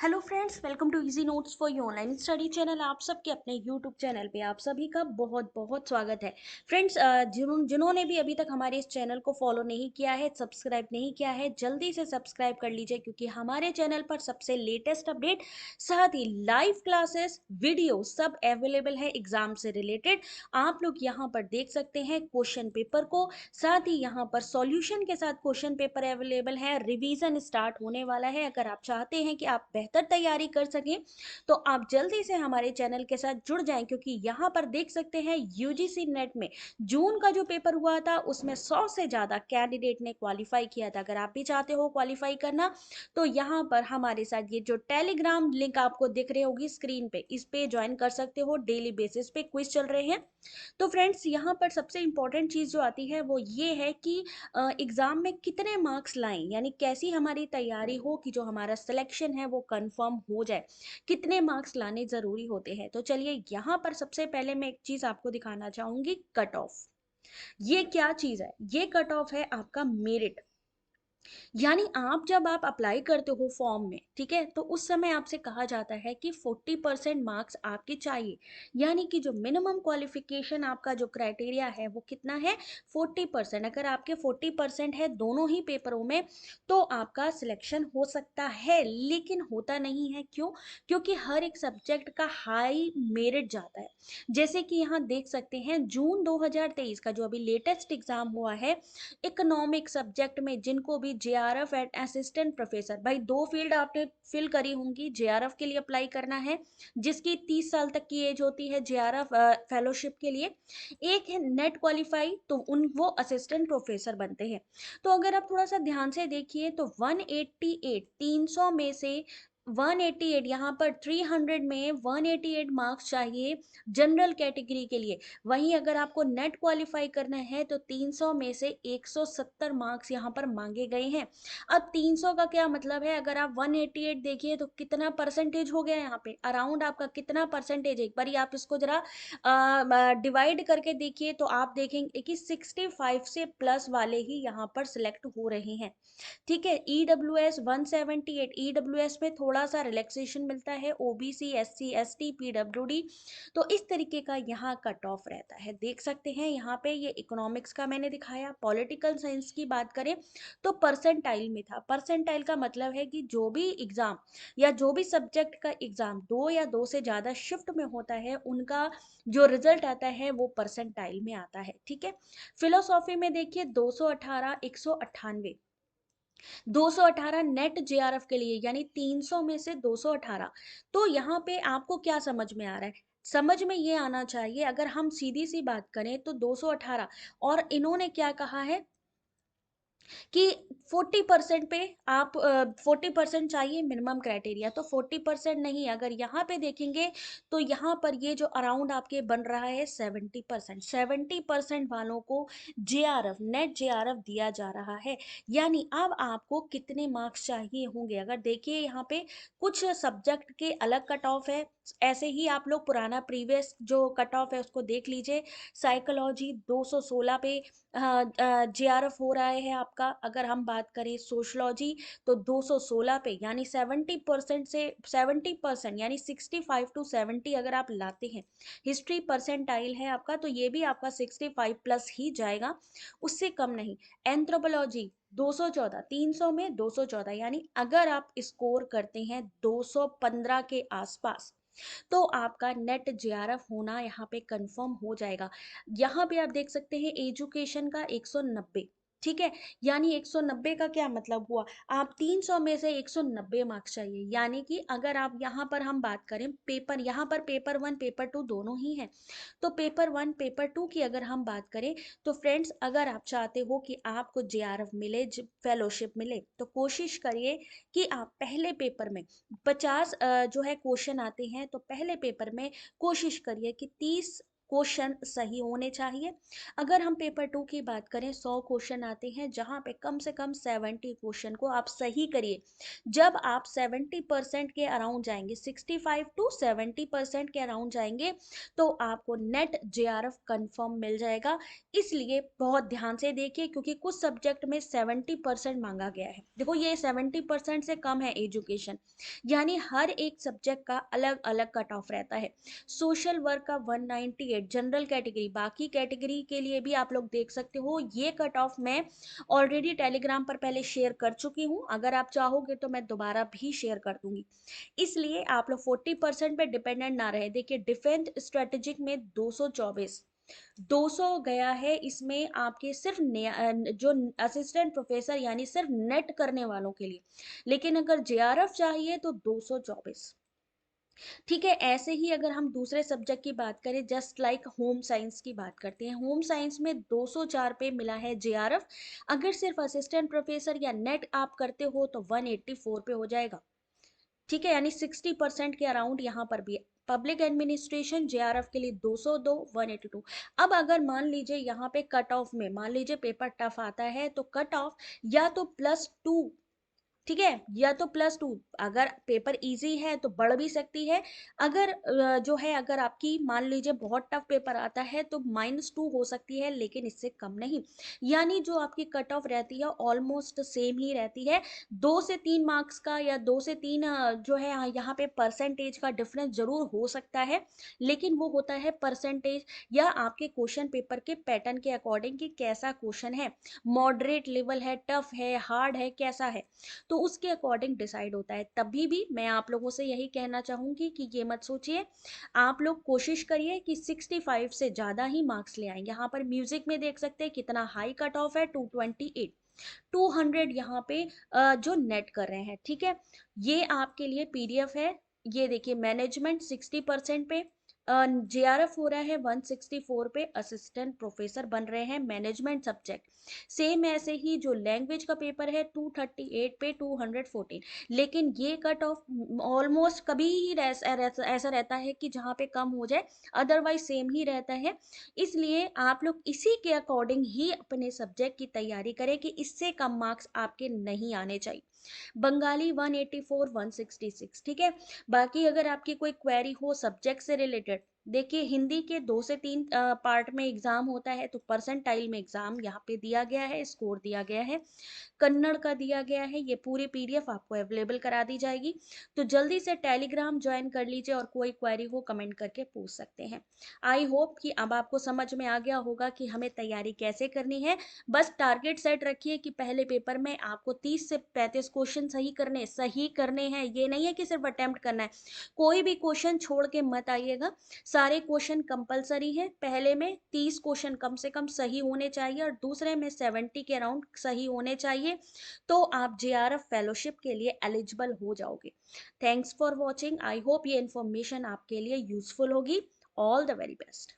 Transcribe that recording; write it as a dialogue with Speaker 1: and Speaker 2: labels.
Speaker 1: Hello friends, welcome to easy notes for you online study channel. आप सबके अपने YouTube channel पे आप सभी का बहुत बहुत स्वागत है। फ्रेंड्स, जिन्होंने भी अभी तक हमारे इस चैनल को फॉलो नहीं किया है, सब्सक्राइब नहीं किया है, जल्दी से सब्सक्राइब कर लीजिए क्योंकि हमारे चैनल पर सबसे लेटेस्ट अपडेट, साथ ही लाइव क्लासेस, वीडियो सब अवेलेबल है एग्जाम से रिलेटेड। आप लोग यहाँ पर देख सकते हैं क्वेश्चन पेपर को, साथ ही यहाँ पर सॉल्यूशन के साथ क्वेश्चन पेपर अवेलेबल है। रिवीजन स्टार्ट होने वाला है। अगर आप चाहते हैं कि आप बेहतर तैयारी कर सकें तो आप जल्दी से हमारे चैनल के साथ जुड़ जाएं, क्योंकि यहाँ पर देख सकते हैं यूजीसी नेट में जून का जो पेपर हुआ था उसमें 100 से ज्यादा कैंडिडेट ने क्वालिफाई किया था। अगर आप भी चाहते हो क्वालिफाई करना तो यहाँ पर हमारे साथ ये जो टेलीग्राम लिंक आपको दिख रही होगी स्क्रीन पे, इस पे ज्वाइन कर सकते हो। डेली बेसिस पे क्विज चल रहे हैं। तो फ्रेंड्स, यहाँ पर सबसे इंपॉर्टेंट चीज जो आती है वो ये है कि एग्जाम में कितने मार्क्स लाएं, यानी कैसी हमारी तैयारी हो कि जो हमारा सिलेक्शन है वो कंफर्म हो जाए। कितने मार्क्स लाने जरूरी होते हैं। तो चलिए, यहाँ पर सबसे पहले मैं एक चीज आपको दिखाना चाहूंगी, कट ऑफ। ये क्या चीज है? ये कट ऑफ है आपका मेरिट। यानी आप जब आप अप्लाई करते हो फॉर्म में, ठीक है, तो उस समय आपसे कहा जाता है कि 40% मार्क्स आपके चाहिए। यानी कि जो मिनिमम क्वालिफिकेशन आपका जो क्राइटेरिया है वो कितना है? 40%। अगर आपके 40% है दोनों ही पेपरों में तो आपका सिलेक्शन हो सकता है, लेकिन होता नहीं है। क्यों? क्योंकि हर एक सब्जेक्ट का हाई मेरिट जाता है। जैसे कि यहाँ देख सकते हैं जून 2023 का जो अभी लेटेस्ट एग्जाम हुआ है इकोनॉमिक सब्जेक्ट में, जिनको भी जेआरएफ एंड असिस्टेंट प्रोफेसर, भाई दो फील्ड आपने फिल करी होंगी। जेआरएफ के लिए अप्लाई करना है जिसकी 30 साल तक की एज होती है जेआरएफ फेलोशिप के लिए। एक है नेट क्वालिफाई, तो उन वो असिस्टेंट प्रोफेसर बनते हैं। तो अगर आप थोड़ा सा ध्यान से देखिए तो 188, 300 में से 188, यहाँ पर 300 में 188 मार्क्स चाहिए जनरल कैटेगरी के लिए। वहीं अगर आपको नेट क्वालिफाई करना है तो 300 में से 170 मार्क्स यहाँ पर मांगे गए हैं। अब 300 का क्या मतलब है? अगर आप 188 देखिए तो कितना परसेंटेज हो गया यहाँ पे, अराउंड आपका कितना परसेंटेज है? एक बार आप इसको जरा डिवाइड करके देखिए तो आप देखेंगे कि 65 से प्लस वाले ही यहाँ पर सिलेक्ट हो रहे हैं। ठीक है, ईडब्ल्यूएस 178, ईडब्ल्यूएस में थोड़ा सा रिलैक्सेशन मिलता है, ओबीसी, एससी, एसटी, पीडब्ल्यूडी। तो इस तरीके का यहाँ कट ऑफ रहता है। देख सकते हैं यहाँ पे ये इकोनॉमिक्स का मैंने दिखाया। पॉलिटिकल साइंस की बात करें तो परसेंटाइल में था। परसेंटाइल का मतलब है कि जो भी एग्जाम या जो भी सब्जेक्ट का एग्जाम दो या दो से ज्यादा शिफ्ट में होता है उनका जो रिजल्ट आता है वो परसेंटाइल में आता है। ठीक है, फिलोसॉफी में देखिए 218, 198, 218 नेट जेआरएफ के लिए, यानी 300 में से 218। तो यहाँ पे आपको क्या समझ में आ रहा है? समझ में ये आना चाहिए, अगर हम सीधी सी बात करें तो 218, और इन्होंने क्या कहा है कि 40% पे आप 40% चाहिए मिनिमम क्राइटेरिया, तो 40% नहीं, अगर यहाँ पे देखेंगे तो यहाँ पर ये जो अराउंड आपके बन रहा है 70%, 70% वालों को जेआरएफ, नेट जेआरएफ दिया जा रहा है। यानी अब आपको कितने मार्क्स चाहिए होंगे? अगर देखिए यहाँ पे कुछ सब्जेक्ट के अलग कट ऑफ है, ऐसे ही आप लोग पुराना प्रीवियस जो कट ऑफ है उसको देख लीजिए। साइकोलॉजी 216 पे जेआरएफ हो रहा है आपका। अगर हम बात करें सोशलॉजी तो 216 पे, यानी 70% से 70%, यानी 65 टू 70 अगर आप लाते हैं। हिस्ट्री परसेंटाइल है आपका तो ये भी आपका 65 प्लस ही जाएगा, उससे कम नहीं। एंथ्रोपोलॉजी 214, 300 में 214, यानी अगर आप स्कोर करते हैं 215 के आसपास तो आपका नेट जेआरएफ होना यहाँ पे कंफर्म हो जाएगा। यहाँ पे आप देख सकते हैं एजुकेशन का 190। ठीक है, यानी 190 का क्या मतलब हुआ? आप 300 में से 190 मार्क्स चाहिए। यानी कि अगर आप यहाँ पर हम बात करें पेपर, यहाँ पर पेपर वन पेपर टू दोनों ही है, तो पेपर वन पेपर टू की अगर हम बात करें तो फ्रेंड्स, अगर आप चाहते हो कि आपको जेआरएफ मिले, फेलोशिप मिले, तो कोशिश करिए कि आप पहले पेपर में 50 जो है क्वेश्चन आते हैं, तो पहले पेपर में कोशिश करिए कि 30 क्वेश्चन सही होने चाहिए। अगर हम पेपर 2 की बात करें, 100 क्वेश्चन आते हैं जहां पे कम से कम 70 क्वेश्चन को आप सही करिए। जब आप 70% के अराउंड जाएंगे, 65 टू 70% के अराउंड जाएंगे, तो आपको नेट जेआरएफ कंफर्म मिल जाएगा। इसलिए बहुत ध्यान से देखिए, क्योंकि कुछ सब्जेक्ट में 70% मांगा गया है। देखो ये 70% से कम है एजुकेशन, यानी हर एक सब्जेक्ट का अलग अलग कट ऑफ रहता है। सोशल वर्क का 198, जनरल कैटेगरी, बाकी कैटेगरी के लिए भी आप लोग देख सकते हो। ये कट ऑफ मैं ऑलरेडी टेलीग्राम पर पहले शेयर कर चुकी हूँ, अगर आप चाहोगे तो मैं दोबारा भी शेयर कर दूंगी। इसलिए आप लोग 40% पे डिपेंडेंट ना रहे। देखिए डिफेंस स्ट्रेटेजिक में 224, 200 गया है इसमें आपके सिर्फ जो असिस्टेंट प्रोफेसर यानी सिर्फ नेट करने वालों के लिए। लेकिन अगर जेआरएफ चाहिए तो 224। ठीक है, ऐसे ही अगर हम दूसरे सब्जेक्ट की बात करें, जस्ट लाइक होम साइंस की बात करते हैं, होम साइंस में 204 पे मिला है जेआरएफ। अगर सिर्फ असिस्टेंट प्रोफेसर या नेट आप करते हो तो 184 पे हो जाएगा। ठीक है, यानी 60% के अराउंड यहाँ पर भी है। पब्लिक एडमिनिस्ट्रेशन जेआरएफ के लिए 202, 182। अब अगर मान लीजिए यहाँ पे कट ऑफ में मान लीजिए पेपर टफ आता है, तो कट ऑफ या तो +2, ठीक है, या तो +2, अगर पेपर इजी है तो बढ़ भी सकती है। अगर जो है अगर आपकी मान लीजिए बहुत टफ पेपर आता है तो -2 हो सकती है, लेकिन इससे कम नहीं। यानी जो आपकी कट ऑफ रहती है ऑलमोस्ट सेम ही रहती है। 2 से 3 मार्क्स का या 2 से 3 जो है यहाँ पे परसेंटेज का डिफरेंस जरूर हो सकता है, लेकिन वो होता है परसेंटेज या आपके क्वेश्चन पेपर के पैटर्न के अकॉर्डिंग कि कैसा क्वेश्चन है, मॉडरेट लेवल है, टफ है, हार्ड है, कैसा है, तो उसके अकॉर्डिंग डिसाइड होता है। तभी भी मैं आप लोगों से यही कहना चाहूंगी कि ये मत सोचिए, आप लोग कोशिश करिए कि 65 से ज्यादा ही मार्क्स ले आएंगे। यहाँ पर म्यूजिक में देख सकते हैं कितना हाई कट ऑफ है, 228, 200 यहाँ पे जो नेट कर रहे हैं। ठीक है, ये आपके लिए पीडीएफ है। ये देखिए मैनेजमेंट 60% पे, जेआरएफ हो रहा है 164 पे, असिस्टेंट प्रोफेसर बन रहे हैं मैनेजमेंट सब्जेक्ट। सेम ऐसे ही जो लैंग्वेज का पेपर है 238 पे 214। लेकिन ये कट ऑफ ऑलमोस्ट कभी ही ऐसा रहता है कि जहाँ पे कम हो जाए, अदरवाइज सेम ही रहता है। इसलिए आप लोग इसी के अकॉर्डिंग ही अपने सब्जेक्ट की तैयारी करें कि इससे कम मार्क्स आपके नहीं आने चाहिए। बंगाली 184, 166। ठीक है, बाकी अगर आपकी कोई क्वेरी हो सब्जेक्ट से रिलेटेड, देखिए हिंदी के 2 से 3 पार्ट में एग्जाम होता है, तो परसेंटाइल में एग्जाम यहाँ पे दिया गया है, स्कोर दिया गया है। कन्नड़ का दिया गया है, ये पूरी पीडीएफ आपको अवेलेबल करा दी जाएगी। तो जल्दी से टेलीग्राम ज्वाइन कर लीजिए, और कोई क्वेरी हो कमेंट करके पूछ सकते हैं। आई होप कि अब आपको समझ में आ गया होगा कि हमें तैयारी कैसे करनी है। बस टारगेट सेट रखिए कि पहले पेपर में आपको 30 से 35 क्वेश्चन सही करने हैं। ये नहीं है कि सिर्फ अटेम्प्ट करना है, कोई भी क्वेश्चन छोड़ के मत आइएगा। सारे क्वेश्चन कंपलसरी है। पहले में 30 क्वेश्चन कम से कम सही होने चाहिए, और दूसरे में 70 के अराउंड सही होने चाहिए, तो आप जेआरएफ फेलोशिप के लिए एलिजिबल हो जाओगे। Thanks for watching, I hope ये इन्फॉर्मेशन आपके लिए यूजफुल होगी। All the very best.